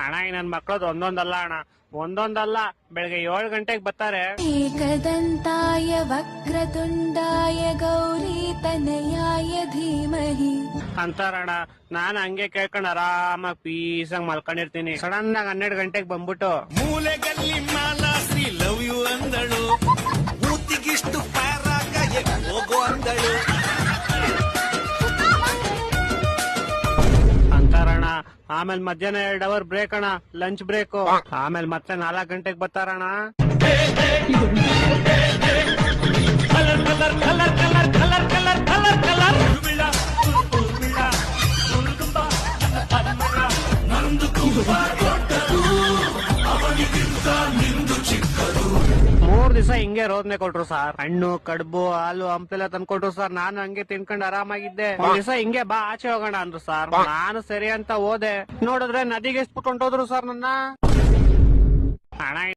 ಅಣ್ಣ ಈ ನನ್ ಮಕ್ಳದ್ ಒಂದೊಂದಲ್ಲ ಅಣ್ಣ, ಒಂದೊಂದಲ್ಲ, ಬೆಳಗ್ಗೆ 7 ಗಂಟೆಗೆ ಬರ್ತಾರೆ. ಏಕದಂತಾಯ ವಕ್ರತುಂಡಾಯ ಗೌರಿ ತನಯಾಯ ಧೀಮಹಿ ಅಂತಾರಣ್ಣ. ನಾನ್ ಹಂಗೆ ಕೇಳ್ಕೊಂಡ್ ಆರಾಮಾಗಿ ಪೀಸಾಗಿ ಮಲ್ಕೊಂಡಿರ್ತೀನಿ. ಸಡನ್ ಆಗಿ 12 ಗಂಟೆಗೆ ಬಂದ್ಬಿಟ್ಟು ಮೂಲೆಗಲ್ಲಿ ಮಾಲಾಶ್ರೀ ಲವ್ ಯು ಅಂದಳು, ಮೂತಿಗಿಷ್ಟು ಪ್ಯಾರಾಗ ಹೋಗೋ ಅಂದಳು. ಅಂತಾರಣ್ಣ. ಆಮೇಲೆ ಮಧ್ಯಾಹ್ನ 2 ಅವರ್ ಬ್ರೇಕ್ ಅಣ್ಣ, ಲಂಚ್ ಬ್ರೇಕ್. ಆಮೇಲೆ ಮತ್ತೆ 4 ಗಂಟೆಗೆ ಬರ್ತಾರಣ್ಣ. Colour colour colour colour colour colour colour colour ಮೂರ್ ದಿವಸ ಹಿಂಗೆ ರೋದನೆ ಕೊಟ್ರು ಸರ್. ಹಣ್ಣು ಕಡುಬು ಹಾಲು ಹಂಪೆಲ್ಲ ತಂದ್ಕೊಟ್ರು ಸರ್. ನಾನು ಹಂಗೆ ತಿನ್ಕೊಂಡು ಆರಾಮಾಗಿದ್ದೆ. ಒಂದ್ ದಿವಸ ಹಿಂಗೆ ಬಾ ಆಚೆ ಹೋಗೋಣ ಅಂದ್ರು ಸರ್. ನಾನು ಸರಿ ಅಂತ ಹೋದೆ. ನೋಡಿದ್ರೆ ನದಿಗೆ ಎಷ್ಟ್ಬಿಟ್ಟು ಹೊಂಟೋದ್ರು ಸರ್ ನನ್ನ. ಹಣ